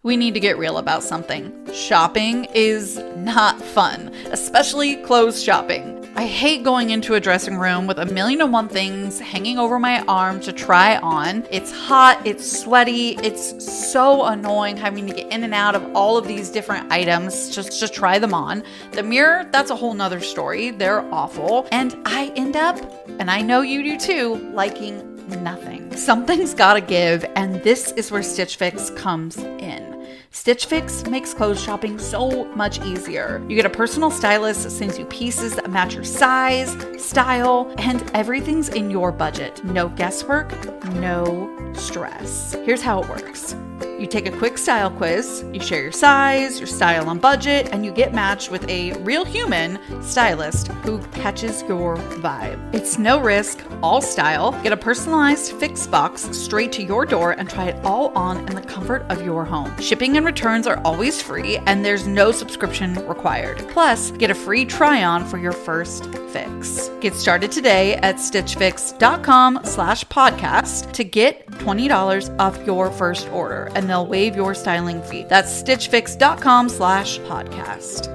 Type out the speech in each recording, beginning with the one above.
We need to get real about something. Shopping is not fun, especially clothes shopping. I hate going into a dressing room with 1,000,001 things hanging over my arm to try on. It's hot, it's sweaty, it's so annoying having to get in and out of all of these different items just to try them on. The mirror, that's a whole nother story. They're awful. And I end up, and I know you do too, liking nothing. Something's gotta give, and this is where Stitch Fix comes in. Stitch Fix makes clothes shopping so much easier. You get a personal stylist that sends you pieces that match your size, style, and everything's in your budget. No guesswork, no stress. Here's how it works. You take a quick style quiz, you share your size, your style and budget, and you get matched with a real human stylist who catches your vibe. It's no risk, all style. Get a personalized Fix box straight to your door and try it all on in the comfort of your home. Shipping and returns are always free, and there's no subscription required. Plus, get a free try-on for your first fix. Get started today at stitchfix.com/podcast to get $20 off your first order, and they'll waive your styling fee. That's stitchfix.com/podcast.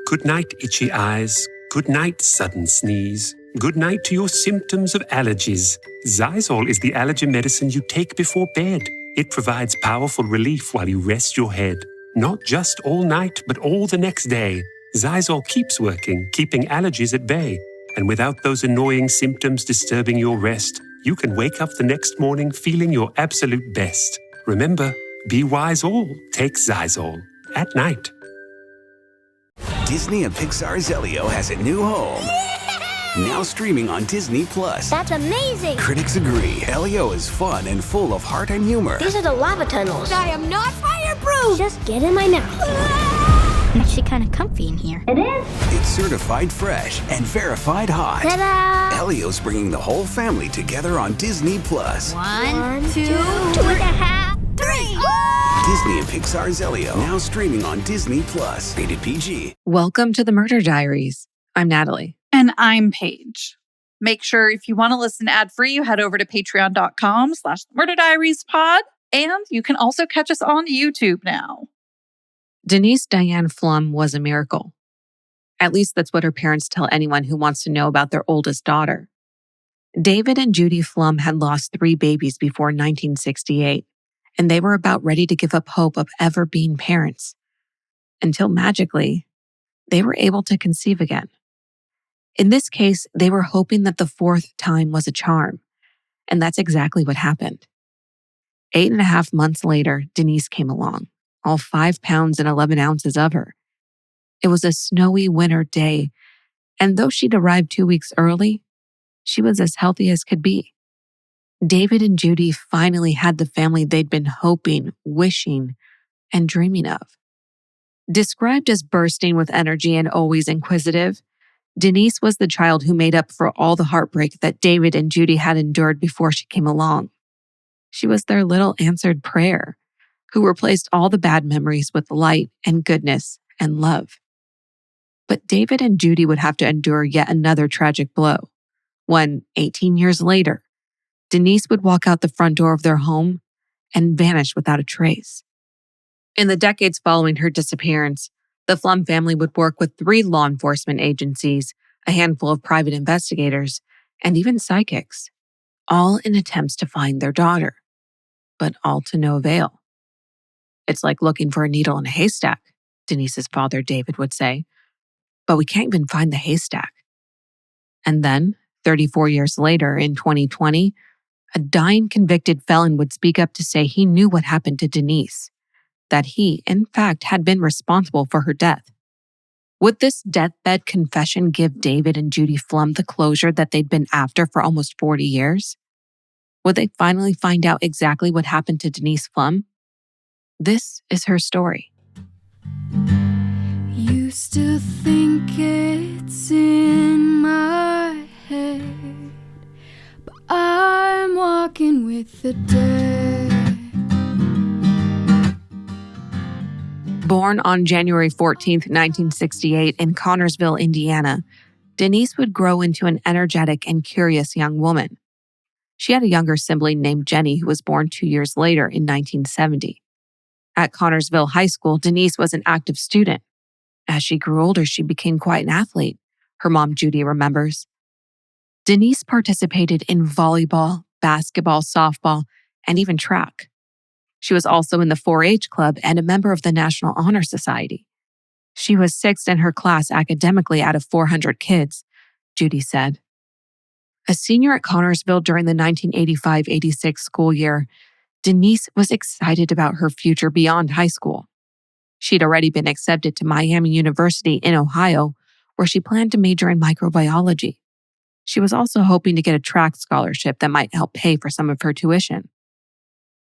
Good night, itchy eyes. Good night, sudden sneeze. Good night to your symptoms of allergies. Zysol is the allergy medicine you take before bed. It provides powerful relief while you rest your head. Not just all night, but all the next day. Zysol keeps working, keeping allergies at bay. And without those annoying symptoms disturbing your rest, you can wake up the next morning feeling your absolute best. Remember, be wise all. Take Zysol. At night. Disney and Pixar's Elio has a new home. Now streaming on Disney+. That's amazing! Critics agree. Elio is fun and full of heart and humor. These are the lava tunnels. I am not fireproof! Just get in my mouth. It's actually kind of comfy in here. It is? It's certified fresh and verified hot. Ta-da! Elio's bringing the whole family together on Disney+. One, two, 2.5, 3! Disney and Pixar's Elio, now streaming on Disney+. Rated PG. Welcome to the Murder Diaries. I'm Natalie. And I'm Paige. Make sure if you want to listen ad-free, you head over to patreon.com/murderdiariespod. And you can also catch us on YouTube now. Denise Diane Pflum was a miracle. At least that's what her parents tell anyone who wants to know about their oldest daughter. David and Judy Pflum had lost 3 babies before 1968, and they were about ready to give up hope of ever being parents. Until magically, they were able to conceive again. In this case, they were hoping that the 4th time was a charm, and that's exactly what happened. 8.5 months later, Denise came along, all 5 pounds and 11 ounces of her. It was a snowy winter day, and though she'd arrived 2 weeks early, she was as healthy as could be. David and Judy finally had the family they'd been hoping, wishing, and dreaming of. Described as bursting with energy and always inquisitive, Denise was the child who made up for all the heartbreak that David and Judy had endured before she came along. She was their little answered prayer, who replaced all the bad memories with light and goodness and love. But David and Judy would have to endure yet another tragic blow when, 18 years later, Denise would walk out the front door of their home and vanish without a trace. In the decades following her disappearance, the Pflum family would work with 3 law enforcement agencies, a handful of private investigators, and even psychics, all in attempts to find their daughter, but all to no avail. It's like looking for a needle in a haystack, Denise's father, David, would say, but we can't even find the haystack. And then, 34 years later, in 2020, a dying convicted felon would speak up to say he knew what happened to Denise, that he, in fact, had been responsible for her death. Would this deathbed confession give David and Judy Pflum the closure that they'd been after for almost 40 years? Would they finally find out exactly what happened to Denise Pflum? This is her story. Used to think it's in my head, but I'm walking with the dead. Born on January 14th, 1968 in Connorsville, Indiana, Denise would grow into an energetic and curious young woman. She had a younger sibling named Jenny who was born 2 years later in 1970. At Connorsville High School, Denise was an active student. As she grew older, she became quite an athlete, her mom Judy remembers. Denise participated in volleyball, basketball, softball, and even track. She was also in the 4-H club and a member of the National Honor Society. She was 6th in her class academically out of 400 kids, Judy said. A senior at Connorsville during the 1985-86 school year, Denise was excited about her future beyond high school. She'd already been accepted to Miami University in Ohio, where she planned to major in microbiology. She was also hoping to get a track scholarship that might help pay for some of her tuition.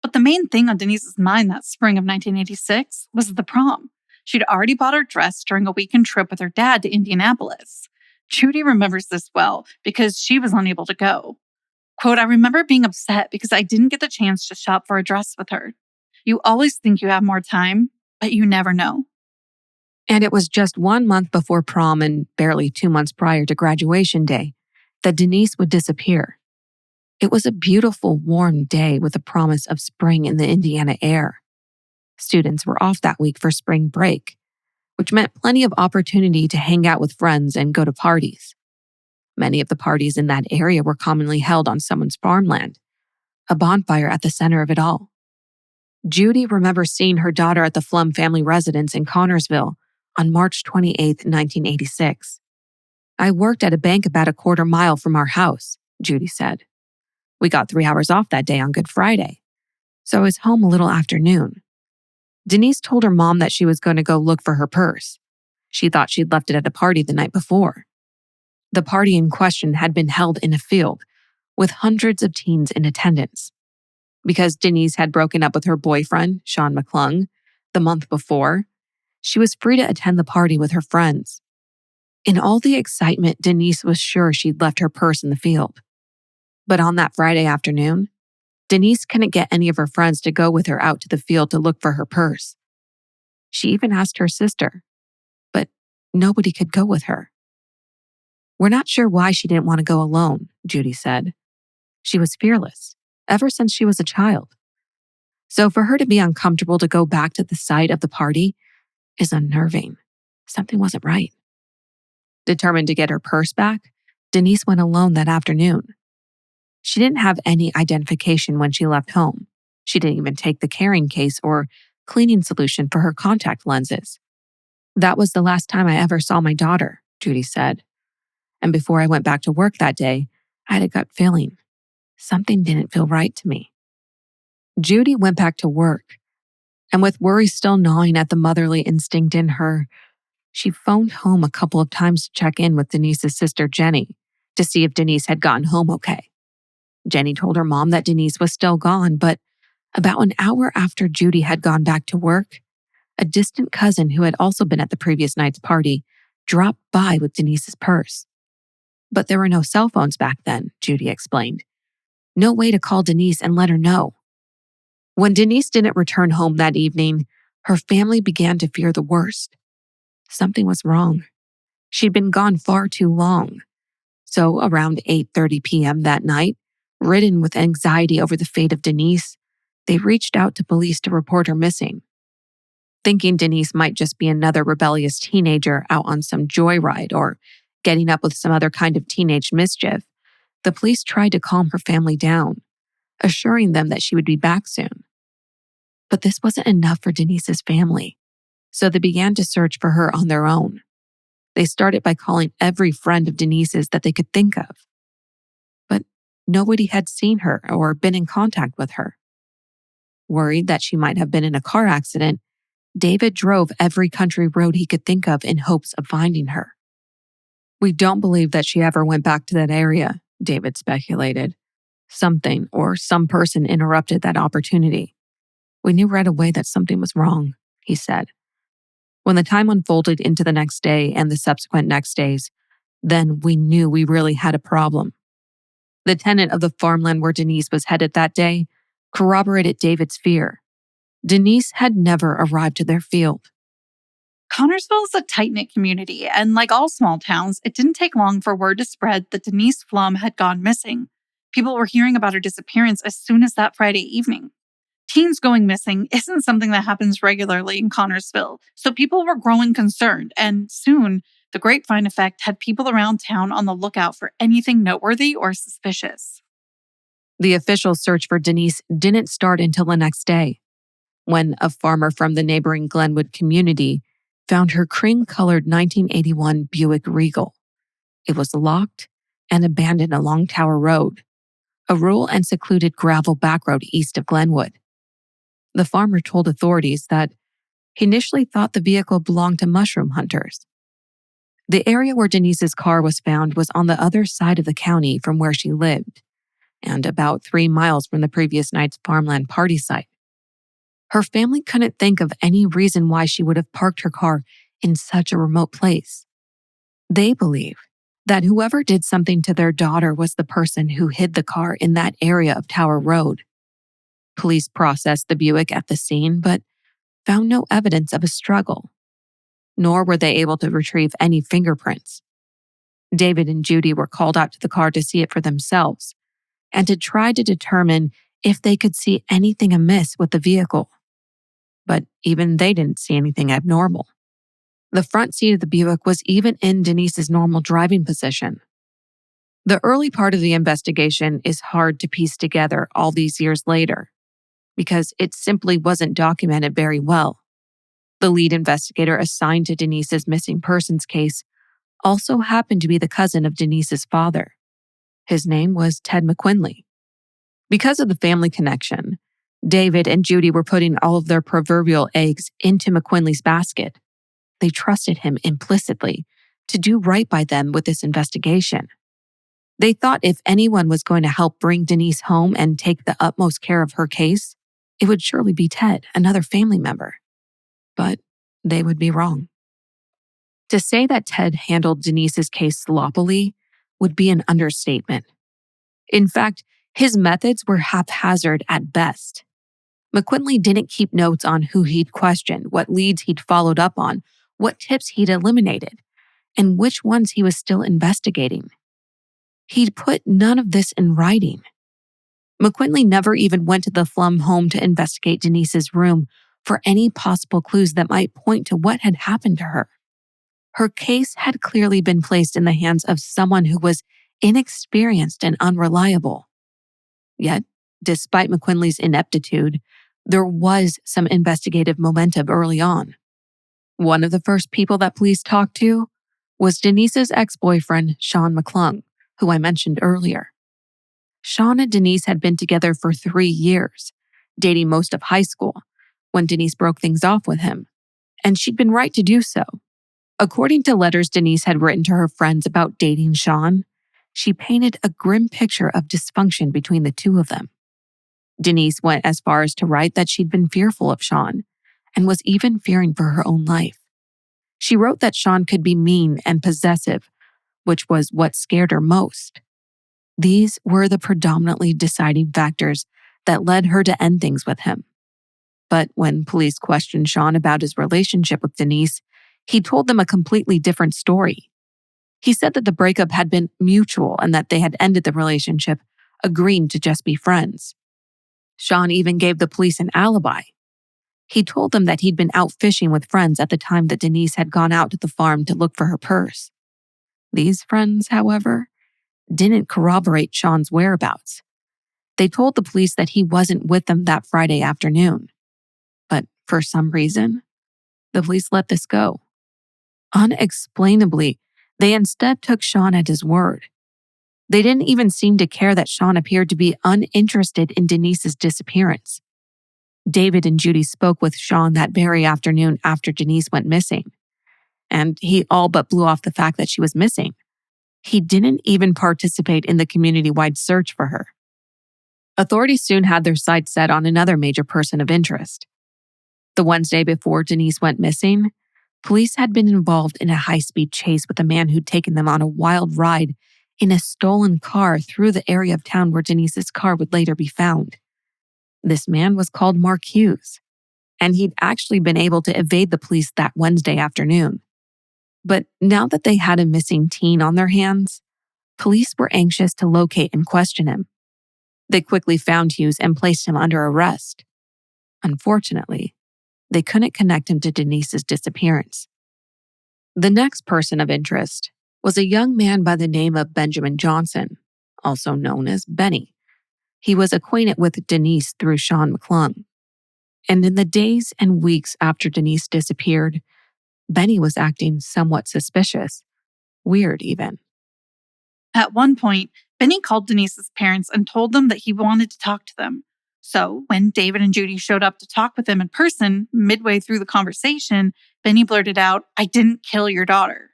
But the main thing on Denise's mind that spring of 1986 was the prom. She'd already bought her dress during a weekend trip with her dad to Indianapolis. Judy remembers this well because she was unable to go. Quote, I remember being upset because I didn't get the chance to shop for a dress with her. You always think you have more time, but you never know. And it was just 1 month before prom and barely 2 months prior to graduation day that Denise would disappear. It was a beautiful, warm day with a promise of spring in the Indiana air. Students were off that week for spring break, which meant plenty of opportunity to hang out with friends and go to parties. Many of the parties in that area were commonly held on someone's farmland, a bonfire at the center of it all. Judy remembers seeing her daughter at the Pflum family residence in Connorsville on March 28, 1986. I worked at a bank about a quarter mile from our house, Judy said. We got 3 hours off that day on Good Friday, so I was home a little after noon. Denise told her mom that she was going to go look for her purse. She thought she'd left it at a party the night before. The party in question had been held in a field with hundreds of teens in attendance. Because Denise had broken up with her boyfriend, Sean McClung, the month before, she was free to attend the party with her friends. In all the excitement, Denise was sure she'd left her purse in the field. But on that Friday afternoon, Denise couldn't get any of her friends to go with her out to the field to look for her purse. She even asked her sister, but nobody could go with her. We're not sure why she didn't want to go alone, Judy said. She was fearless, ever since she was a child. So for her to be uncomfortable to go back to the site of the party is unnerving. Something wasn't right. Determined to get her purse back, Denise went alone that afternoon. She didn't have any identification when she left home. She didn't even take the carrying case or cleaning solution for her contact lenses. That was the last time I ever saw my daughter, Judy said. And before I went back to work that day, I had a gut feeling. Something didn't feel right to me. Judy went back to work, and with worry still gnawing at the motherly instinct in her, she phoned home a couple of times to check in with Denise's sister, Jenny, to see if Denise had gotten home okay. Jenny told her mom that Denise was still gone, but about an hour after Judy had gone back to work, a distant cousin who had also been at the previous night's party dropped by with Denise's purse. But there were no cell phones back then, Judy explained. No way to call Denise and let her know. When Denise didn't return home that evening, her family began to fear the worst. Something was wrong. She'd been gone far too long. So around 8:30 p.m. that night, ridden with anxiety over the fate of Denise, they reached out to police to report her missing. Thinking Denise might just be another rebellious teenager out on some joyride or getting up with some other kind of teenage mischief, the police tried to calm her family down, assuring them that she would be back soon. But this wasn't enough for Denise's family, so they began to search for her on their own. They started by calling every friend of Denise's that they could think of. But nobody had seen her or been in contact with her. Worried that she might have been in a car accident, David drove every country road he could think of in hopes of finding her. We don't believe that she ever went back to that area, David speculated. Something or some person interrupted that opportunity. We knew right away that something was wrong, he said. When the time unfolded into the next day and the subsequent next days, then we knew we really had a problem. The tenant of the farmland where Denise was headed that day corroborated David's fear. Denise had never arrived to their field. Connorsville is a tight-knit community, and like all small towns, it didn't take long for word to spread that Denise Pflum had gone missing. People were hearing about her disappearance as soon as that Friday evening. Teens going missing isn't something that happens regularly in Connorsville, so people were growing concerned, and soon, the grapevine effect had people around town on the lookout for anything noteworthy or suspicious. The official search for Denise didn't start until the next day, when a farmer from the neighboring Glenwood community found her cream-colored 1981 Buick Regal. It was locked and abandoned along Tower Road, a rural and secluded gravel backroad east of Glenwood. The farmer told authorities that he initially thought the vehicle belonged to mushroom hunters. The area where Denise's car was found was on the other side of the county from where she lived, and about 3 miles from the previous night's farmland party site. Her family couldn't think of any reason why she would have parked her car in such a remote place. They believe that whoever did something to their daughter was the person who hid the car in that area of Tower Road. Police processed the Buick at the scene, but found no evidence of a struggle, nor were they able to retrieve any fingerprints. David and Judy were called out to the car to see it for themselves and to try to determine if they could see anything amiss with the vehicle. But even they didn't see anything abnormal. The front seat of the Buick was even in Denise's normal driving position. The early part of the investigation is hard to piece together all these years later, because it simply wasn't documented very well. The lead investigator assigned to Denise's missing persons case also happened to be the cousin of Denise's father. His name was Ted McQuinley. Because of the family connection, David and Judy were putting all of their proverbial eggs into McQuinley's basket. They trusted him implicitly to do right by them with this investigation. They thought if anyone was going to help bring Denise home and take the utmost care of her case, it would surely be Ted, another family member. But they would be wrong. To say that Ted handled Denise's case sloppily would be an understatement. In fact, his methods were haphazard at best. McQuinley didn't keep notes on who he'd questioned, what leads he'd followed up on, what tips he'd eliminated, and which ones he was still investigating. He'd put none of this in writing. McQuinley never even went to the Pflum home to investigate Denise's room for any possible clues that might point to what had happened to her. Her case had clearly been placed in the hands of someone who was inexperienced and unreliable. Yet, despite McQuinley's ineptitude, there was some investigative momentum early on. One of the first people that police talked to was Denise's ex-boyfriend, Sean McClung, who I mentioned earlier. Sean and Denise had been together for 3 years, dating most of high school, when Denise broke things off with him, and she'd been right to do so. According to letters Denise had written to her friends about dating Sean, she painted a grim picture of dysfunction between the two of them. Denise went as far as to write that she'd been fearful of Sean and was even fearing for her own life. She wrote that Sean could be mean and possessive, which was what scared her most. These were the predominantly deciding factors that led her to end things with him. But when police questioned Sean about his relationship with Denise, he told them a completely different story. He said that the breakup had been mutual and that they had ended the relationship, agreeing to just be friends. Sean even gave the police an alibi. He told them that he'd been out fishing with friends at the time that Denise had gone out to the farm to look for her purse. These friends, however, didn't corroborate Sean's whereabouts. They told the police that he wasn't with them that Friday afternoon. But for some reason, the police let this go. Unexplainably, they instead took Sean at his word. They didn't even seem to care that Sean appeared to be uninterested in Denise's disappearance. David and Judy spoke with Sean that very afternoon after Denise went missing, and he all but blew off the fact that she was missing. He didn't even participate in the community-wide search for her. Authorities soon had their sights set on another major person of interest. The Wednesday before Denise went missing, police had been involved in a high-speed chase with a man who'd taken them on a wild ride in a stolen car through the area of town where Denise's car would later be found. This man was called Mark Hughes, and he'd actually been able to evade the police that Wednesday afternoon. But now that they had a missing teen on their hands, police were anxious to locate and question him. They quickly found Hughes and placed him under arrest. Unfortunately, they couldn't connect him to Denise's disappearance. The next person of interest was a young man by the name of Benjamin Johnson, also known as Benny. He was acquainted with Denise through Sean McClung. And in the days and weeks after Denise disappeared, Benny was acting somewhat suspicious, weird even. At one point, Benny called Denise's parents and told them that he wanted to talk to them. So when David and Judy showed up to talk with him in person, midway through the conversation, Benny blurted out, "I didn't kill your daughter."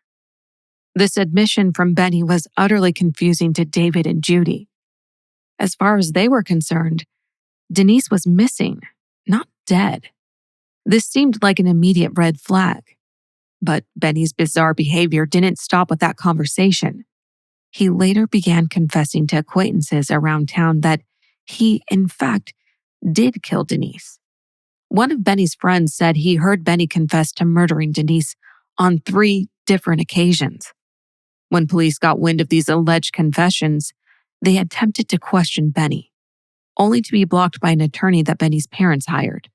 This admission from Benny was utterly confusing to David and Judy. As far as they were concerned, Denise was missing, not dead. This seemed like an immediate red flag. But Benny's bizarre behavior didn't stop with that conversation. He later began confessing to acquaintances around town that he, in fact, did kill Denise. One of Benny's friends said he heard Benny confess to murdering Denise on 3 different occasions. When police got wind of these alleged confessions, they attempted to question Benny, only to be blocked by an attorney that Benny's parents hired.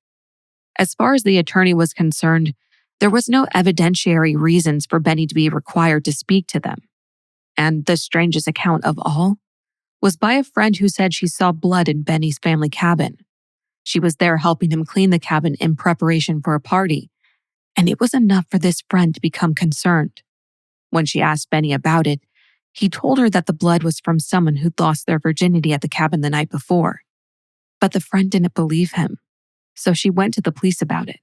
As far as the attorney was concerned, there was no evidentiary reasons for Benny to be required to speak to them. And the strangest account of all was by a friend who said she saw blood in Benny's family cabin. She was there helping him clean the cabin in preparation for a party, and it was enough for this friend to become concerned. When she asked Benny about it, he told her that the blood was from someone who'd lost their virginity at the cabin the night before. But the friend didn't believe him, so she went to the police about it.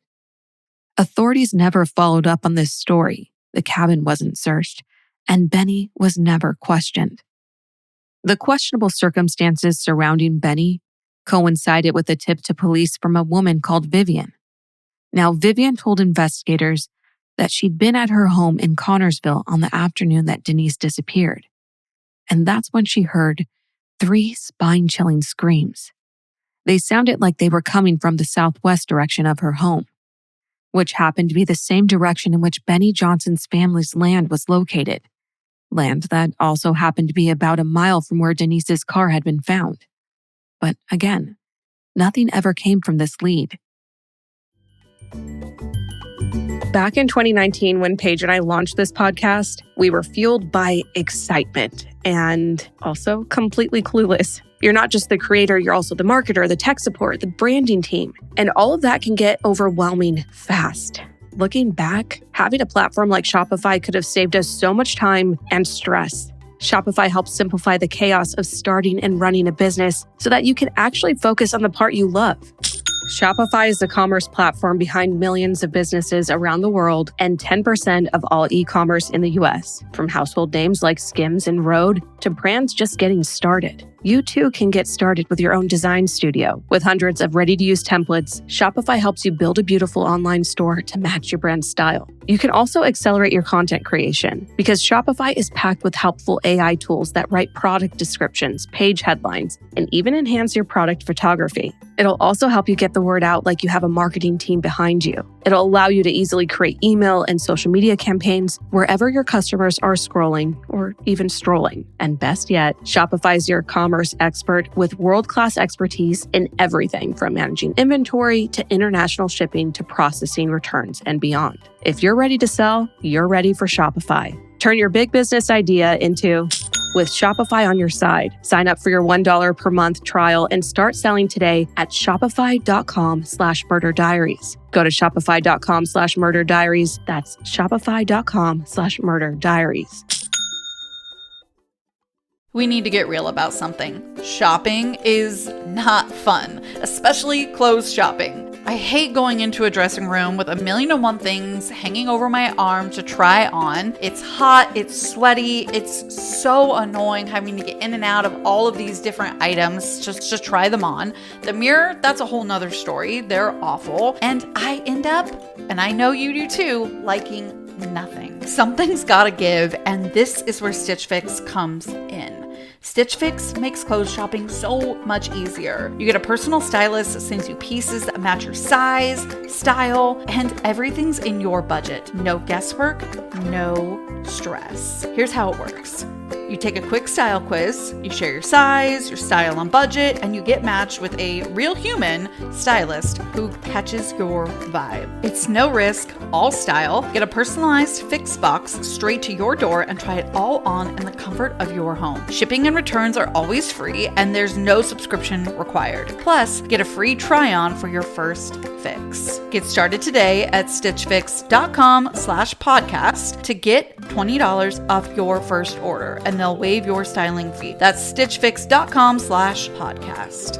Authorities never followed up on this story. The cabin wasn't searched, and Benny was never questioned. The questionable circumstances surrounding Benny coincided with a tip to police from a woman called Vivian. Now, Vivian told investigators that she'd been at her home in Connorsville on the afternoon that Denise disappeared. And that's when she heard 3 spine-chilling screams. They sounded like they were coming from the southwest direction of her home, which happened to be the same direction in which Benny Johnson's family's land was located. Land that also happened to be about a mile from where Denise's car had been found. But again, nothing ever came from this lead. Back in 2019, when Paige and I launched this podcast, we were fueled by excitement and also completely clueless. You're not just the creator, you're also the marketer, the tech support, the branding team. And all of that can get overwhelming fast. Looking back, having a platform like Shopify could have saved us so much time and stress. Shopify helps simplify the chaos of starting and running a business so that you can actually focus on the part you love. Shopify is the commerce platform behind millions of businesses around the world and 10% of all e-commerce in the US. From household names like Skims and Rhode to brands just getting started. You too can get started with your own design studio. With hundreds of ready-to-use templates, Shopify helps you build a beautiful online store to match your brand's style. You can also accelerate your content creation because Shopify is packed with helpful AI tools that write product descriptions, page headlines, and even enhance your product photography. It'll also help you get the word out like you have a marketing team behind you. It'll allow you to easily create email and social media campaigns wherever your customers are scrolling or even strolling. And best yet, Shopify is your commerce expert with world-class expertise in everything from managing inventory to international shipping to processing returns and beyond. If you're ready to sell, you're ready for Shopify. Turn your big business idea into with Shopify on your side. Sign up for your $1 per month trial and start selling today at shopify.com/murderdiaries. Go to shopify.com/murderdiaries. That's shopify.com/murderdiaries. We need to get real about something. Shopping is not fun, especially clothes shopping. I hate going into a dressing room with 1,000,001 things hanging over my arm to try on. It's hot, it's sweaty, it's so annoying having to get in and out of all of these different items just to try them on. The mirror, that's a whole nother story. They're awful. And I end up, and I know you do too, liking nothing. Something's gotta give, and this is where Stitch Fix comes in. Stitch Fix makes clothes shopping so much easier. You get a personal stylist that sends you pieces that match your size, style, and everything's in your budget. No guesswork, no stress. Here's how it works. You take a quick style quiz, you share your size, your style and budget, and you get matched with a real human stylist who catches your vibe. It's no risk, all style. Get a personalized fix box straight to your door and try it all on in the comfort of your home. Shipping and returns are always free and there's no subscription required. Plus, get a free try-on for your first fix. Get started today at stitchfix.com/podcast to get $20 off your first order, and they'll waive your styling fee. That's stitchfix.com/podcast.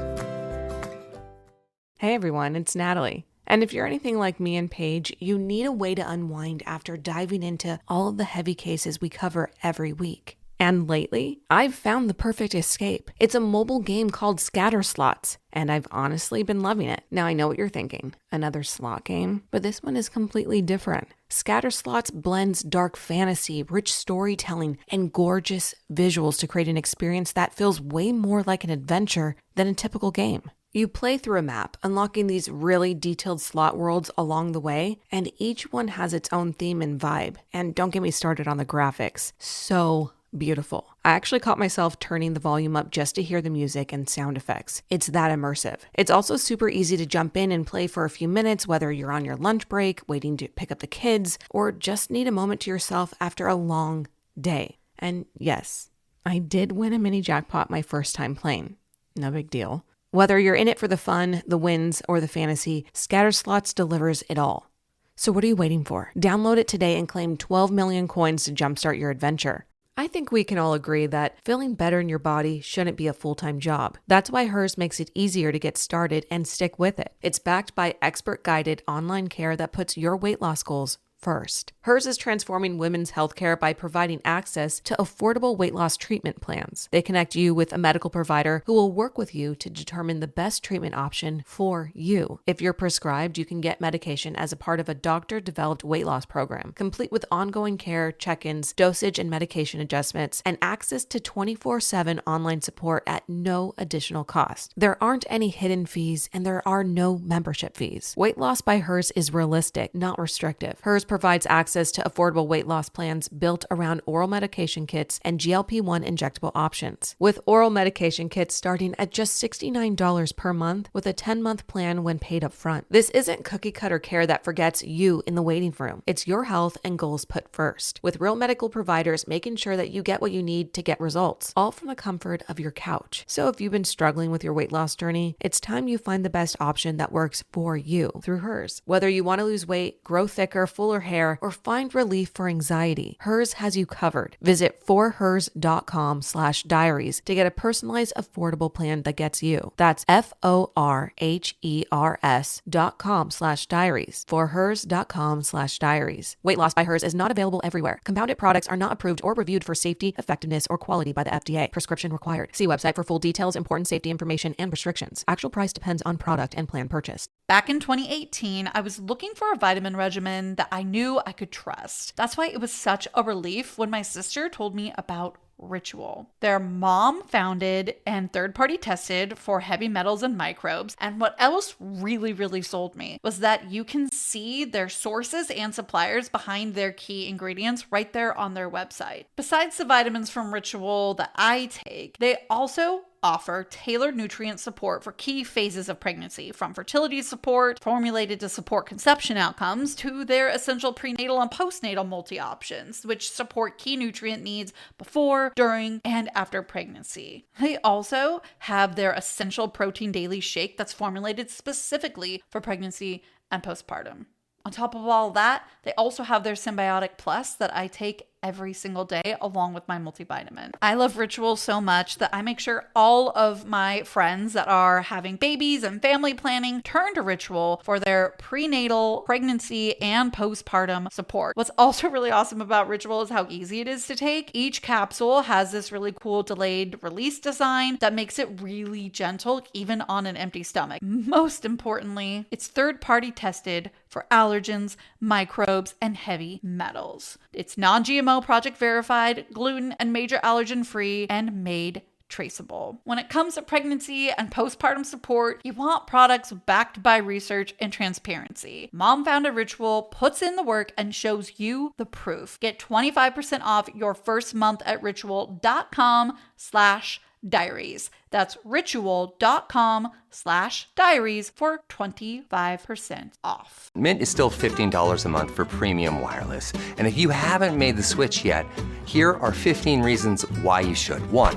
Hey everyone, it's Natalie. And if you're anything like me and Paige, you need a way to unwind after diving into all of the heavy cases we cover every week. And lately, I've found the perfect escape. It's a mobile game called Scatter Slots, and I've honestly been loving it. Now I know what you're thinking, another slot game, but this one is completely different. Scatter Slots blends dark fantasy, rich storytelling, and gorgeous visuals to create an experience that feels way more like an adventure than a typical game. You play through a map, unlocking these really detailed slot worlds along the way, and each one has its own theme and vibe. And don't get me started on the graphics. So beautiful. I actually caught myself turning the volume up just to hear the music and sound effects. It's that immersive. It's also super easy to jump in and play for a few minutes, whether you're on your lunch break, waiting to pick up the kids, or just need a moment to yourself after a long day. And yes, I did win a mini jackpot my first time playing. No big deal. Whether you're in it for the fun, the wins, or the fantasy, Scatter Slots delivers it all. So what are you waiting for? Download it today and claim 12 million coins to jumpstart your adventure. I think we can all agree that feeling better in your body shouldn't be a full-time job. That's why Hers makes it easier to get started and stick with it. It's backed by expert-guided online care that puts your weight loss goals first. Hers is transforming women's healthcare by providing access to affordable weight loss treatment plans. They connect you with a medical provider who will work with you to determine the best treatment option for you. If you're prescribed, you can get medication as a part of a doctor-developed weight loss program, complete with ongoing care, check-ins, dosage and medication adjustments, and access to 24/7 online support at no additional cost. There aren't any hidden fees, and there are no membership fees. Weight loss by Hers is realistic, not restrictive. Hers provides access to affordable weight loss plans built around oral medication kits and GLP-1 injectable options. With oral medication kits starting at just $69 per month with a 10-month plan when paid up front. This isn't cookie-cutter care that forgets you in the waiting room. It's your health and goals put first, with real medical providers making sure that you get what you need to get results, all from the comfort of your couch. So if you've been struggling with your weight loss journey, it's time you find the best option that works for you through Hers. Whether you want to lose weight, grow thicker, fuller hair, or find relief for anxiety, Hers has you covered. Visit forhers.com/diaries to get a personalized, affordable plan that gets you. That's forhers.com/diaries. forhers.com/diaries. Weight loss by Hers is not available everywhere. Compounded products are not approved or reviewed for safety, effectiveness, or quality by the FDA. Prescription required. See website for full details, important safety information, and restrictions. Actual price depends on product and plan purchased. Back in 2018, I was looking for a vitamin regimen that I knew I could trust. That's why it was such a relief when my sister told me about Ritual. They're mom-founded and third-party tested for heavy metals and microbes. And what else really sold me was that you can see their sources and suppliers behind their key ingredients right there on their website. Besides the vitamins from Ritual that I take, they also offer tailored nutrient support for key phases of pregnancy, from fertility support formulated to support conception outcomes to their essential prenatal and postnatal multi-options, which support key nutrient needs before, during, and after pregnancy. They also have their essential protein daily shake that's formulated specifically for pregnancy and postpartum. On top of all that, they also have their Symbiotic Plus that I take every single day along with my multivitamin. I love Ritual so much that I make sure all of my friends that are having babies and family planning turn to Ritual for their prenatal, pregnancy, and postpartum support. What's also really awesome about Ritual is how easy it is to take. Each capsule has this really cool delayed release design that makes it really gentle even on an empty stomach. Most importantly, it's third-party tested for allergens, microbes, and heavy metals. It's non-GMO, project verified, gluten and major allergen free, and made traceable. When it comes to pregnancy and postpartum support, you want products backed by research and transparency. Mom Found a Ritual puts in the work and shows you the proof. Get 25% off your first month at ritual.com/diaries. That's ritual.com/diaries for 25% off. Mint is still $15 a month for premium wireless. And if you haven't made the switch yet, here are 15 reasons why you should. 1,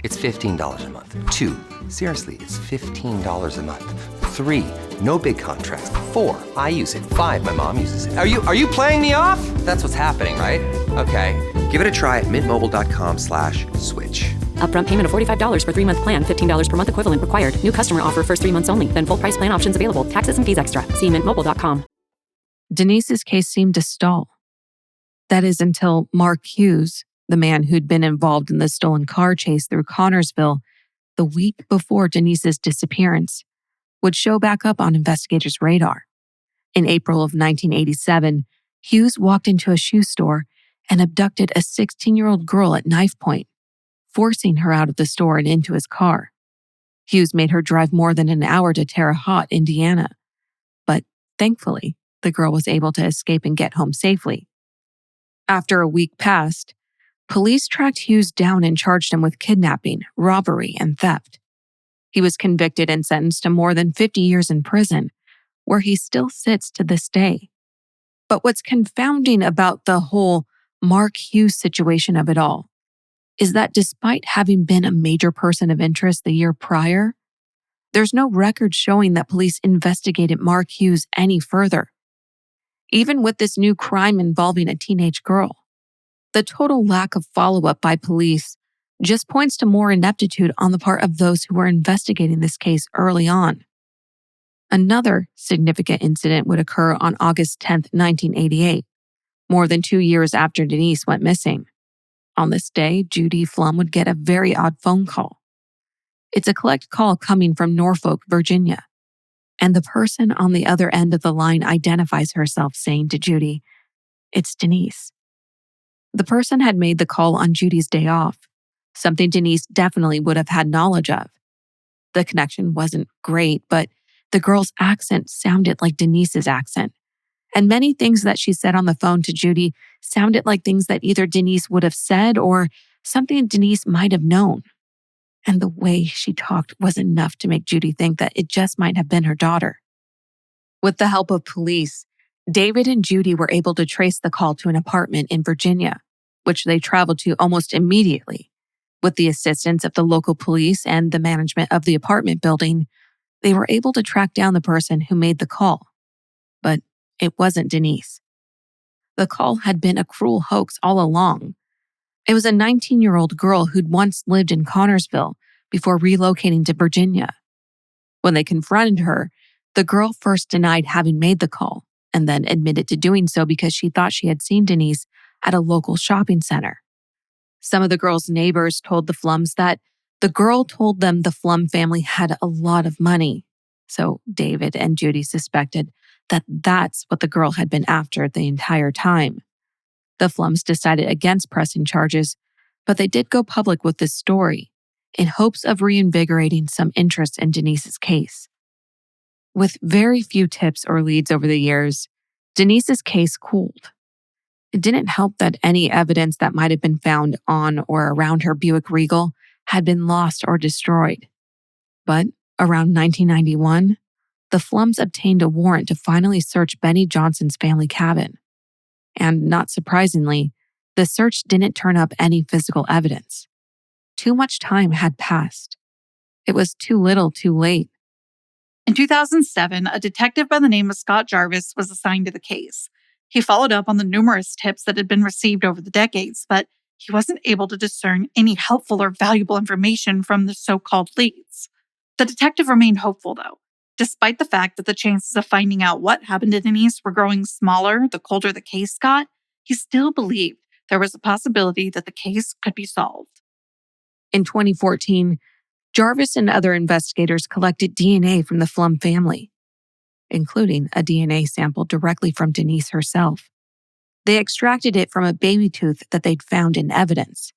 it's $15 a month. 2, seriously, it's $15 a month. 3, no big contracts. 4, I use it. 5, my mom uses it. Are you playing me off? That's what's happening, right? Okay, give it a try at mintmobile.com/switch. Upfront payment of $45 for 3-month plan, $15 per month equivalent required. New customer offer first 3 months only. Then full price plan options available. Taxes and fees extra. See mintmobile.com. Denise's case seemed to stall. That is until Mark Hughes, the man who'd been involved in the stolen car chase through Connorsville the week before Denise's disappearance, would show back up on investigators' radar. In April of 1987, Hughes walked into a shoe store and abducted a 16-year-old girl at knife point, forcing her out of the store and into his car. Hughes made her drive more than an hour to Terre Haute, Indiana. But thankfully, the girl was able to escape and get home safely. After a week passed, police tracked Hughes down and charged him with kidnapping, robbery, and theft. He was convicted and sentenced to more than 50 years in prison, where he still sits to this day. But what's confounding about the whole Mark Hughes situation of it all is that despite having been a major person of interest the year prior, there's no record showing that police investigated Mark Hughes any further. Even with this new crime involving a teenage girl, the total lack of follow-up by police just points to more ineptitude on the part of those who were investigating this case early on. Another significant incident would occur on August 10, 1988, more than 2 years after Denise went missing. On this day, Judy Pflum would get a very odd phone call. It's a collect call coming from Norfolk, Virginia, and the person on the other end of the line identifies herself, saying to Judy, "It's Denise." The person had made the call on Judy's day off, something Denise definitely would have had knowledge of. The connection wasn't great, but the girl's accent sounded like Denise's accent, and many things that she said on the phone to Judy sounded like things that either Denise would have said or something Denise might have known. And the way she talked was enough to make Judy think that it just might have been her daughter. With the help of police, David and Judy were able to trace the call to an apartment in Virginia, which they traveled to almost immediately. With the assistance of the local police and the management of the apartment building, they were able to track down the person who made the call. But it wasn't Denise. The call had been a cruel hoax all along. It was a 19-year-old girl who'd once lived in Connorsville before relocating to Virginia. When they confronted her, the girl first denied having made the call and then admitted to doing so because she thought she had seen Denise at a local shopping center. Some of the girl's neighbors told the Pflums that the girl told them the Pflum family had a lot of money. So David and Judy suspected that that's what the girl had been after the entire time. The Pflums decided against pressing charges, but they did go public with this story in hopes of reinvigorating some interest in Denise's case. With very few tips or leads over the years, Denise's case cooled. It didn't help that any evidence that might have been found on or around her Buick Regal had been lost or destroyed. But around 1991, the Pflums obtained a warrant to finally search Benny Johnson's family cabin. And not surprisingly, the search didn't turn up any physical evidence. Too much time had passed. It was too little too late. In 2007, a detective by the name of Scott Jarvis was assigned to the case. He followed up on the numerous tips that had been received over the decades, but he wasn't able to discern any helpful or valuable information from the so-called leads. The detective remained hopeful, though. Despite the fact that the chances of finding out what happened to Denise were growing smaller the colder the case got, he still believed there was a possibility that the case could be solved. In 2014, Jarvis and other investigators collected DNA from the Pflum family, including a DNA sample directly from Denise herself. They extracted it from a baby tooth that they'd found in evidence.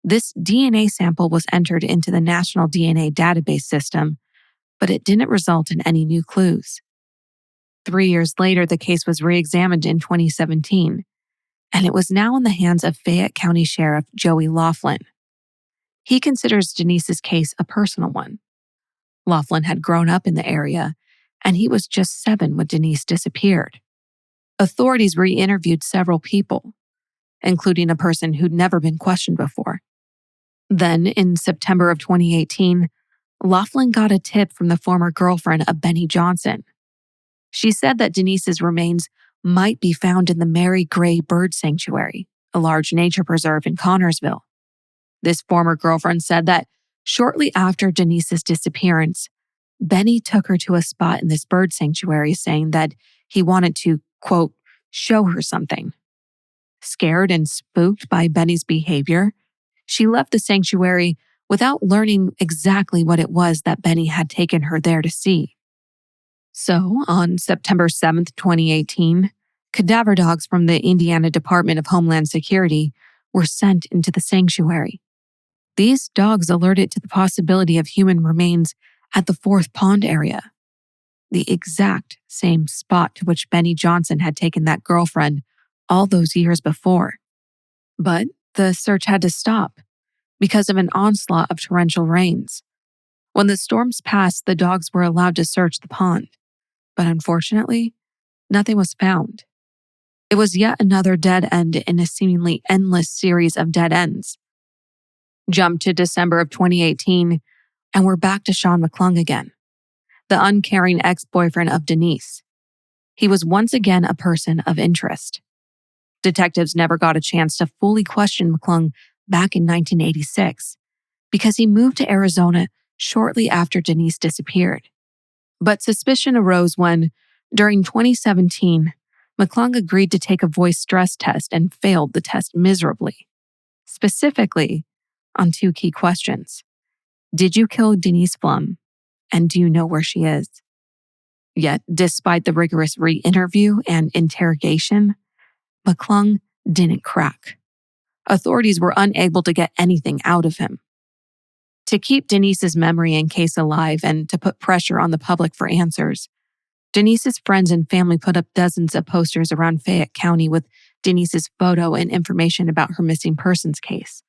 This DNA sample was entered into the National DNA Database System, but it didn't result in any new clues. 3 years later, the case was re-examined in 2017, and it was now in the hands of Fayette County Sheriff Joey Laughlin. He considers Denise's case a personal one. Laughlin had grown up in the area, and he was just 7 when Denise disappeared. Authorities re-interviewed several people, including a person who'd never been questioned before. Then, in September of 2018, Laughlin got a tip from the former girlfriend of Benny Johnson. She said that Denise's remains might be found in the Mary Gray Bird Sanctuary, a large nature preserve in Connorsville. This former girlfriend said that shortly after Denise's disappearance, Benny took her to a spot in this bird sanctuary saying that he wanted to, quote, show her something. Scared and spooked by Benny's behavior, she left the sanctuary without learning exactly what it was that Benny had taken her there to see. So, on September 7th, 2018, cadaver dogs from the Indiana Department of Homeland Security were sent into the sanctuary. These dogs alerted to the possibility of human remains at the Fourth Pond area, the exact same spot to which Benny Johnson had taken that girlfriend all those years before. But the search had to stop because of an onslaught of torrential rains. When the storms passed, the dogs were allowed to search the pond. But unfortunately, nothing was found. It was yet another dead end in a seemingly endless series of dead ends. Jump to December of 2018, and we're back to Sean McClung again, the uncaring ex-boyfriend of Denise. He was once again a person of interest. Detectives never got a chance to fully question McClung back in 1986 because he moved to Arizona shortly after Denise disappeared. But suspicion arose when, during 2017, McClung agreed to take a voice stress test and failed the test miserably. Specifically, on 2 key questions. Did you kill Denise Pflum? And do you know where she is? Yet, despite the rigorous re-interview and interrogation, McClung didn't crack. Authorities were unable to get anything out of him. To keep Denise's memory and case alive and to put pressure on the public for answers, Denise's friends and family put up dozens of posters around Fayette County with Denise's photo and information about her missing persons case.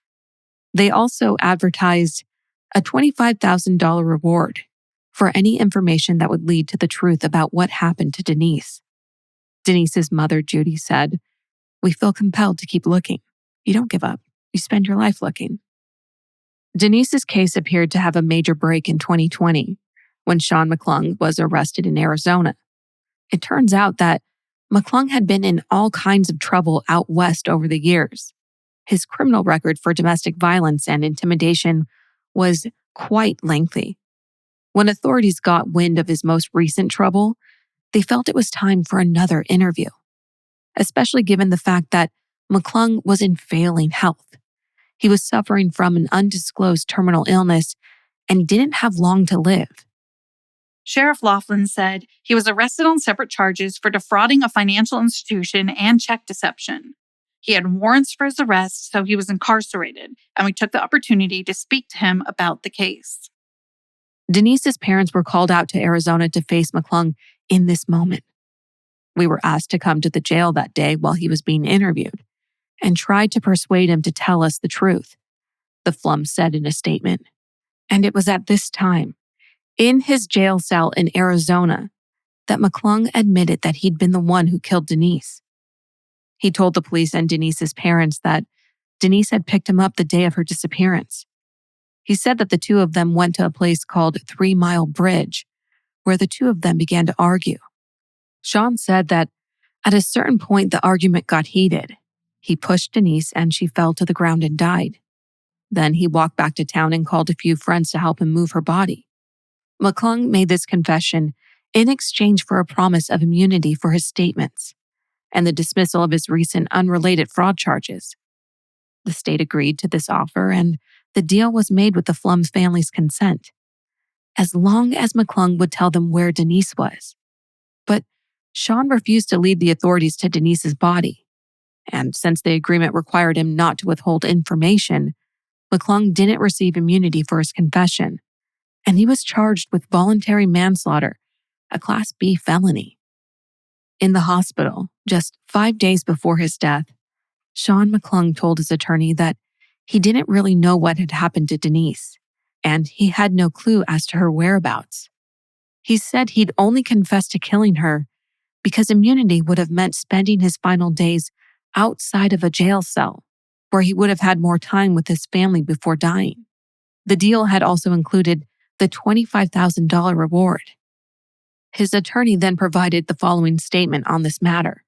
They also advertised a $25,000 reward for any information that would lead to the truth about what happened to Denise. Denise's mother, Judy, said, "We feel compelled to keep looking. You don't give up. You spend your life looking." Denise's case appeared to have a major break in 2020 when Sean McClung was arrested in Arizona. It turns out that McClung had been in all kinds of trouble out west over the years. His criminal record for domestic violence and intimidation was quite lengthy. When authorities got wind of his most recent trouble, they felt it was time for another interview, especially given the fact that McClung was in failing health. He was suffering from an undisclosed terminal illness and didn't have long to live. Sheriff Laughlin said he was arrested on separate charges for defrauding a financial institution and check deception. He had warrants for his arrest, so he was incarcerated, and we took the opportunity to speak to him about the case. Denise's parents were called out to Arizona to face McClung in this moment. We were asked to come to the jail that day while he was being interviewed and tried to persuade him to tell us the truth, the Pflum said in a statement. And it was at this time, in his jail cell in Arizona, that McClung admitted that he'd been the one who killed Denise. He told the police and Denise's parents that Denise had picked him up the day of her disappearance. He said that the two of them went to a place called 3 Mile Bridge, where the two of them began to argue. Sean said that at a certain point, the argument got heated. He pushed Denise and she fell to the ground and died. Then he walked back to town and called a few friends to help him move her body. McClung made this confession in exchange for a promise of immunity for his statements and the dismissal of his recent unrelated fraud charges. The state agreed to this offer and the deal was made with the Pflum family's consent, as long as McClung would tell them where Denise was. But Sean refused to lead the authorities to Denise's body. And since the agreement required him not to withhold information, McClung didn't receive immunity for his confession, and he was charged with voluntary manslaughter, a Class B felony. In the hospital, just 5 days before his death, Sean McClung told his attorney that he didn't really know what had happened to Denise, and he had no clue as to her whereabouts. He said he'd only confessed to killing her because immunity would have meant spending his final days outside of a jail cell, where he would have had more time with his family before dying. The deal had also included the $25,000 reward. His attorney then provided the following statement on this matter.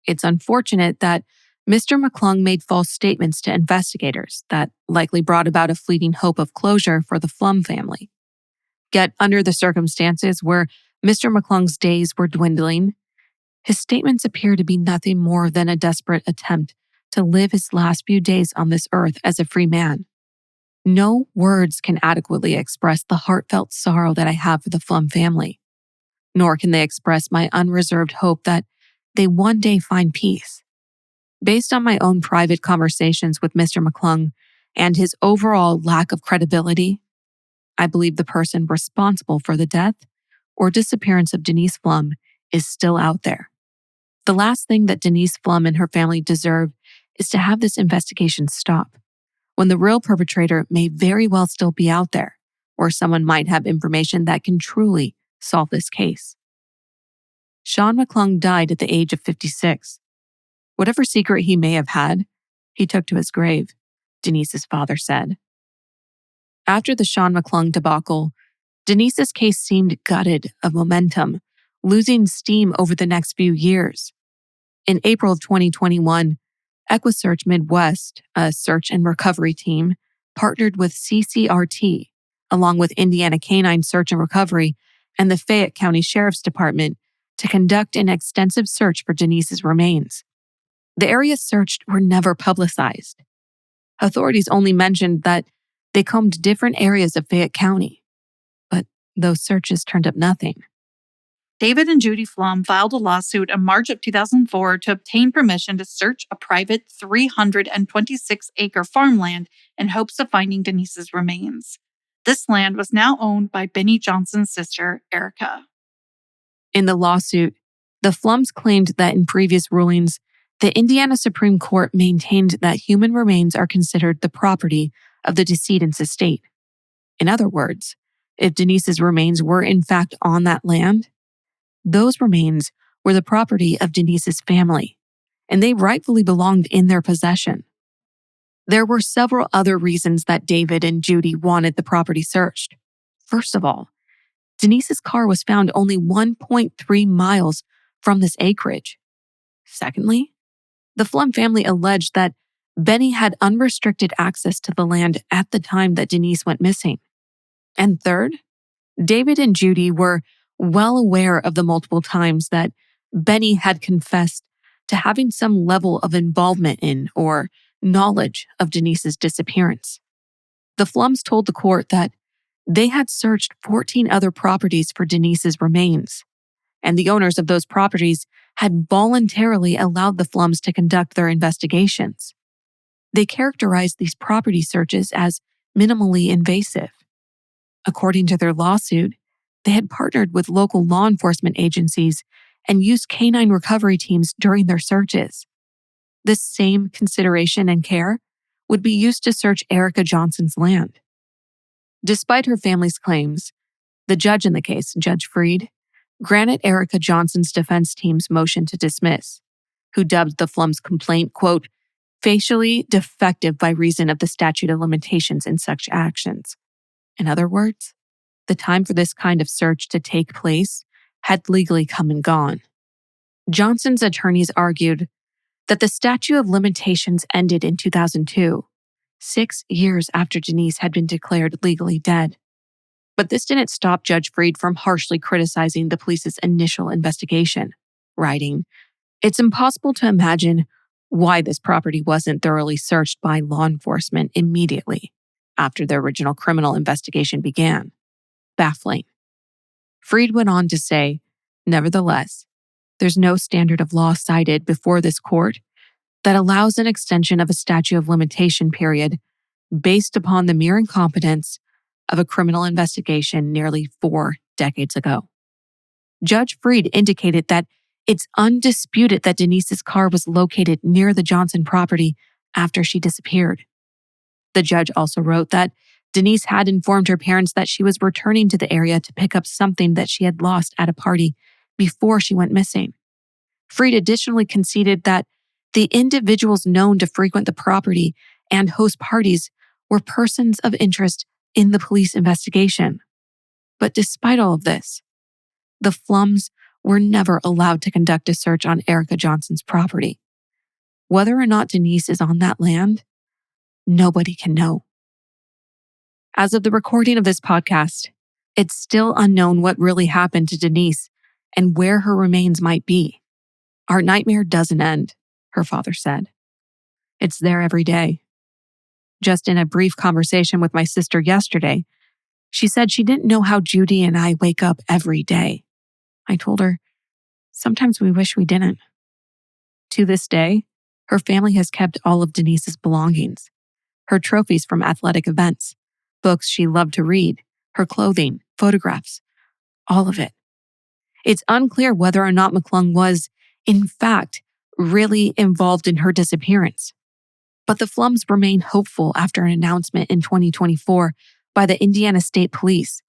It's unfortunate that Mr. McClung made false statements to investigators that likely brought about a fleeting hope of closure for the Pflum family. Yet, under the circumstances where Mr. McClung's days were dwindling, his statements appear to be nothing more than a desperate attempt to live his last few days on this earth as a free man. No words can adequately express the heartfelt sorrow that I have for the Pflum family, nor can they express my unreserved hope that they one day find peace. Based on my own private conversations with Mr. McClung and his overall lack of credibility, I believe the person responsible for the death or disappearance of Denise Pflum is still out there. The last thing that Denise Pflum and her family deserve is to have this investigation stop, when the real perpetrator may very well still be out there, or someone might have information that can truly solve this case. Sean McClung died at the age of 56. Whatever secret he may have had, he took to his grave, Denise's father said. After the Sean McClung debacle, Denise's case seemed gutted of momentum, losing steam over the next few years. In April of 2021, EquiSearch Midwest, a search and recovery team, partnered with CCRT, along with Indiana Canine Search and Recovery and the Fayette County Sheriff's Department, to conduct an extensive search for Denise's remains. The areas searched were never publicized. Authorities only mentioned that they combed different areas of Fayette County, but those searches turned up nothing. David and Judy Pflum filed a lawsuit in March of 2004 to obtain permission to search a private 326-acre farmland in hopes of finding Denise's remains. This land was now owned by Benny Johnson's sister, Erica. In the lawsuit, the Pflums claimed that in previous rulings, the Indiana Supreme Court maintained that human remains are considered the property of the decedent's estate. In other words, if Denise's remains were in fact on that land, those remains were the property of Denise's family, and they rightfully belonged in their possession. There were several other reasons that David and Judy wanted the property searched. First of all, Denise's car was found only 1.3 miles from this acreage. Secondly, the Pflum family alleged that Benny had unrestricted access to the land at the time that Denise went missing. And third, David and Judy were well aware of the multiple times that Benny had confessed to having some level of involvement in or knowledge of Denise's disappearance. The Pflums told the court that they had searched 14 other properties for Denise's remains, and the owners of those properties had voluntarily allowed the Pflums to conduct their investigations. They characterized these property searches as minimally invasive. According to their lawsuit, they had partnered with local law enforcement agencies and used canine recovery teams during their searches. This same consideration and care would be used to search Erica Johnson's land. Despite her family's claims, the judge in the case, Judge Freed, granted Erica Johnson's defense team's motion to dismiss, who dubbed the Pflums' complaint, quote, facially defective by reason of the statute of limitations in such actions. In other words, the time for this kind of search to take place had legally come and gone. Johnson's attorneys argued that the statute of limitations ended in 2002, 6 years after Denise had been declared legally dead. But this didn't stop Judge Freed from harshly criticizing the police's initial investigation, writing, "It's impossible to imagine why this property wasn't thoroughly searched by law enforcement immediately after the original criminal investigation began. Baffling." Freed went on to say, nevertheless, there's no standard of law cited before this court that allows an extension of a statute of limitation period based upon the mere incompetence of a criminal investigation nearly 4 decades ago. Judge Freed indicated that it's undisputed that Denise's car was located near the Johnson property after she disappeared. The judge also wrote that Denise had informed her parents that she was returning to the area to pick up something that she had lost at a party before she went missing. Freed additionally conceded that the individuals known to frequent the property and host parties were persons of interest in the police investigation. But despite all of this, the Pflums were never allowed to conduct a search on Erica Johnson's property. Whether or not Denise is on that land, nobody can know. As of the recording of this podcast, it's still unknown what really happened to Denise and where her remains might be. Our nightmare doesn't end, her father said. It's there every day. Just in a brief conversation with my sister yesterday, she said she didn't know how Judy and I wake up every day. I told her, sometimes we wish we didn't. To this day, her family has kept all of Denise's belongings, her trophies from athletic events, books she loved to read, her clothing, photographs, all of it. It's unclear whether or not McClung was, in fact, really involved in her disappearance. But the Pflums remain hopeful after an announcement in 2024 by the Indiana State Police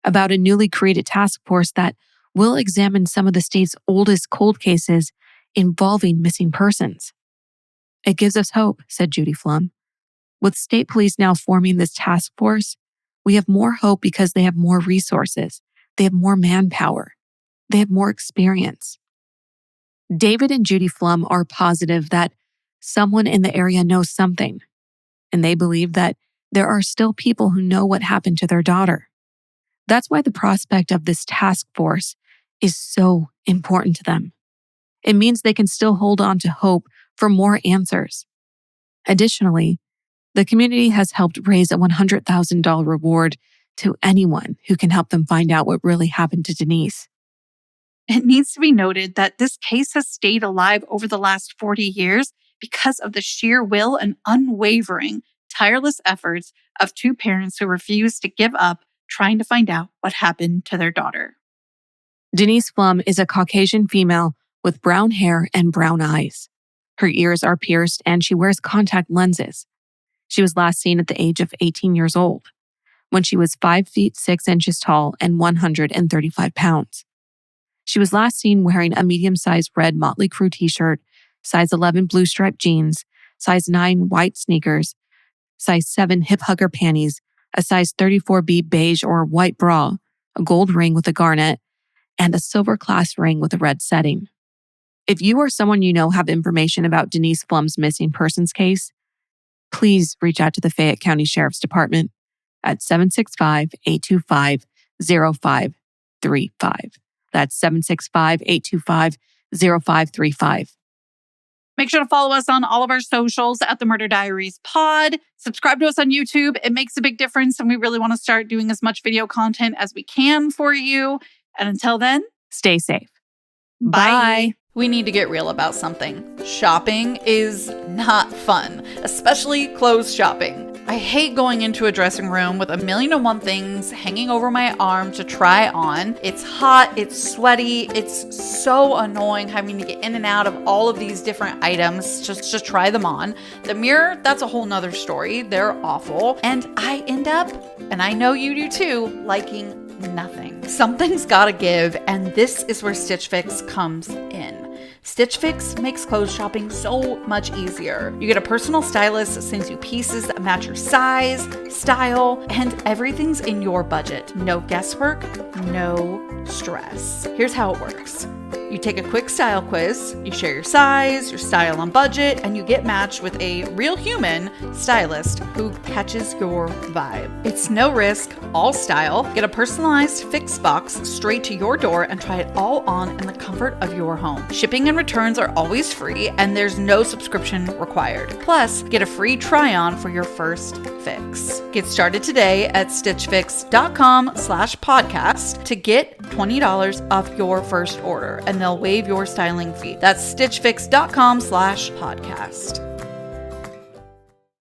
about a newly created task force that will examine some of the state's oldest cold cases involving missing persons. It gives us hope, said Judy Pflum. With state police now forming this task force, we have more hope because they have more resources, they have more manpower, they have more experience. David and Judy Pflum are positive that someone in the area knows something, and they believe that there are still people who know what happened to their daughter. That's why the prospect of this task force is so important to them. It means they can still hold on to hope for more answers. Additionally, the community has helped raise a $100,000 reward to anyone who can help them find out what really happened to Denise. It needs to be noted that this case has stayed alive over the last 40 years because of the sheer will and unwavering, tireless efforts of two parents who refused to give up trying to find out what happened to their daughter. Denise Pflum is a Caucasian female with brown hair and brown eyes. Her ears are pierced and she wears contact lenses. She was last seen at the age of 18 years old, when she was 5 feet 6 inches tall and 135 pounds. She was last seen wearing a medium-sized red Motley Crue t-shirt, size 11 blue striped jeans, size 9 white sneakers, size 7 hip hugger panties, a size 34B beige or white bra, a gold ring with a garnet, and a silver clasp ring with a red setting. If you or someone you know have information about Denise Pflum's missing persons case, please reach out to the Fayette County Sheriff's Department at 765-825-0535. That's 765-825-0535. Make sure to follow us on all of our socials at The Murder Diaries Pod. Subscribe to us on YouTube. It makes a big difference, and we really want to start doing as much video content as we can for you. And until then, stay safe. Bye. We need to get real about something. Shopping is not fun, especially clothes shopping. I hate going into a dressing room with 1,000,001 things hanging over my arm to try on. It's hot, it's sweaty, it's so annoying having to get in and out of all of these different items just to try them on. The mirror, that's a whole nother story. They're awful. And I end up, and I know you do too, liking nothing. Something's gotta give, and this is where Stitch Fix comes in. Stitch Fix makes clothes shopping so much easier. You get a personal stylist that sends you pieces that match your size, style, and everything's in your budget. No guesswork, no stress. Here's how it works. You take a quick style quiz, you share your size, your style and budget, and you get matched with a real human stylist who catches your vibe. It's no risk, all style. Get a personalized Fix box straight to your door and try it all on in the comfort of your home. Shipping and returns are always free, and there's no subscription required. Plus, get a free try-on for your first fix. Get started today at stitchfix.com/podcast to get $20 off your first order, and they'll waive your styling fee. That's stitchfix.com/podcast.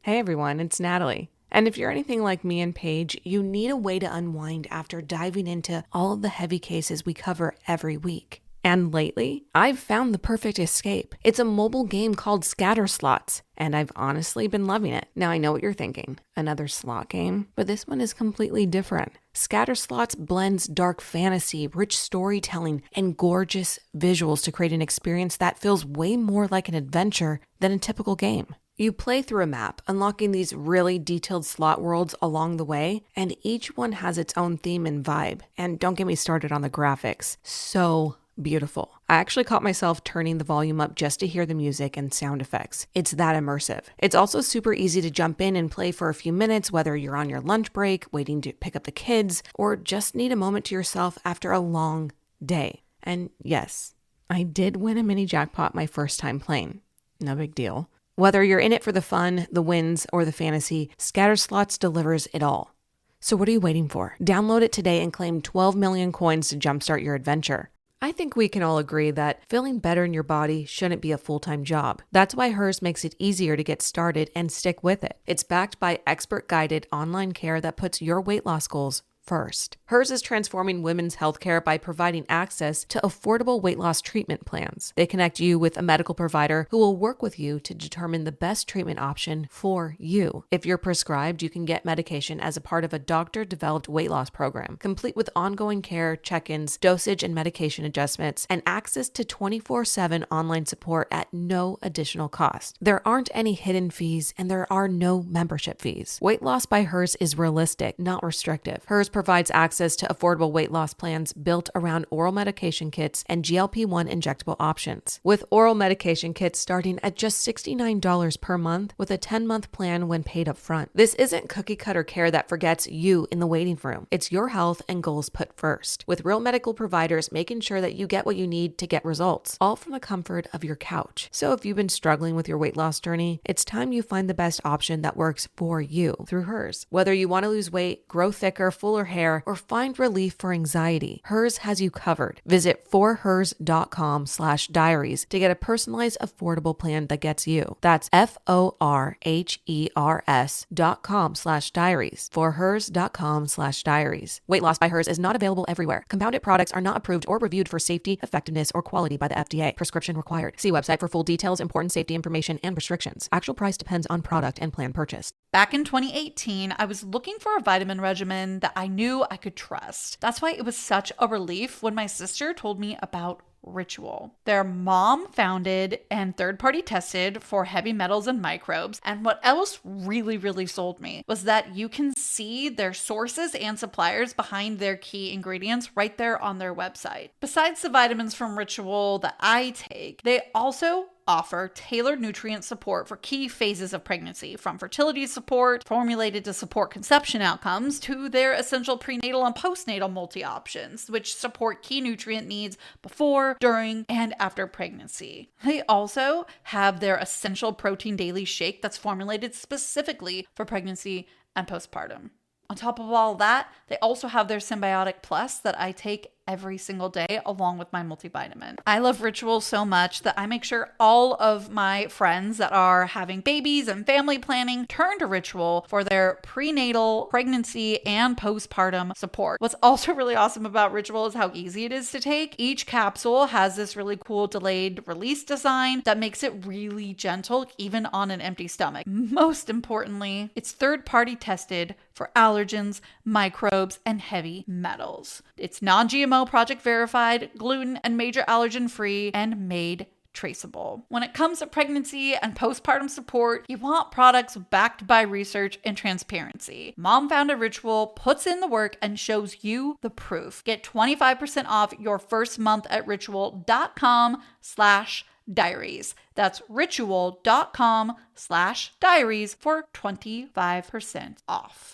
Hey everyone, it's Natalie. And if you're anything like me and Paige, you need a way to unwind after diving into all of the heavy cases we cover every week. And lately, I've found the perfect escape. It's a mobile game called Scatter Slots, and I've honestly been loving it. Now I know what you're thinking, another slot game, but this one is completely different. Scatter Slots blends dark fantasy, rich storytelling, and gorgeous visuals to create an experience that feels way more like an adventure than a typical game. You play through a map, unlocking these really detailed slot worlds along the way, and each one has its own theme and vibe. And don't get me started on the graphics. So beautiful. I actually caught myself turning the volume up just to hear the music and sound effects. It's that immersive. It's also super easy to jump in and play for a few minutes, whether you're on your lunch break, waiting to pick up the kids, or just need a moment to yourself after a long day. And yes, I did win a mini jackpot my first time playing. No big deal. Whether you're in it for the fun, the wins, or the fantasy, Scatter Slots delivers it all. So what are you waiting for? Download it today and claim 12 million coins to jumpstart your adventure. I think we can all agree that feeling better in your body shouldn't be a full-time job. That's why Hers makes it easier to get started and stick with it. It's backed by expert-guided online care that puts your weight loss goals first. Hers is transforming women's healthcare by providing access to affordable weight loss treatment plans. They connect you with a medical provider who will work with you to determine the best treatment option for you. If you're prescribed, you can get medication as a part of a doctor-developed weight loss program, complete with ongoing care, check-ins, dosage and medication adjustments, and access to 24/7 online support at no additional cost. There aren't any hidden fees, and there are no membership fees. Weight loss by Hers is realistic, not restrictive. Hers provides access to affordable weight loss plans built around oral medication kits and GLP-1 injectable options. With oral medication kits starting at just $69 per month with a 10-month plan when paid up front. This isn't cookie-cutter care that forgets you in the waiting room. It's your health and goals put first, with real medical providers making sure that you get what you need to get results, all from the comfort of your couch. So if you've been struggling with your weight loss journey, it's time you find the best option that works for you through Hers. Whether you want to lose weight, grow thicker, fuller hair, or find relief for anxiety, Hers has you covered. Visit forhers.com/diaries to get a personalized, affordable plan that gets you. That's forhers.com/diaries. forhers.com/diaries. Weight loss by Hers is not available everywhere. Compounded products are not approved or reviewed for safety, effectiveness, or quality by the FDA. Prescription required. See website for full details, important safety information, and restrictions. Actual price depends on product and plan purchased. Back in 2018, I was looking for a vitamin regimen that I knew I could trust. That's why it was such a relief when my sister told me about Ritual. They're mom-founded and third-party tested for heavy metals and microbes. And what else really sold me was that you can see their sources and suppliers behind their key ingredients right there on their website. Besides the vitamins from Ritual that I take, they also offer tailored nutrient support for key phases of pregnancy, from fertility support formulated to support conception outcomes to their essential prenatal and postnatal multi-options, which support key nutrient needs before, during, and after pregnancy. They also have their essential protein daily shake that's formulated specifically for pregnancy and postpartum. On top of all that, they also have their Symbiotic Plus that I take every single day along with my multivitamin. I love Ritual so much that I make sure all of my friends that are having babies and family planning turn to Ritual for their prenatal, pregnancy, and postpartum support. What's also really awesome about Ritual is how easy it is to take. Each capsule has this really cool delayed release design that makes it really gentle even on an empty stomach. Most importantly, it's third-party tested for allergens, microbes, and heavy metals. It's non-GMO, project verified, gluten and major allergen free, and made traceable. When it comes to pregnancy and postpartum support, you want products backed by research and transparency. Mom Founded Ritual puts in the work and shows you the proof. Get 25% off your first month at ritual.com/diaries. That's ritual.com/diaries for 25% off.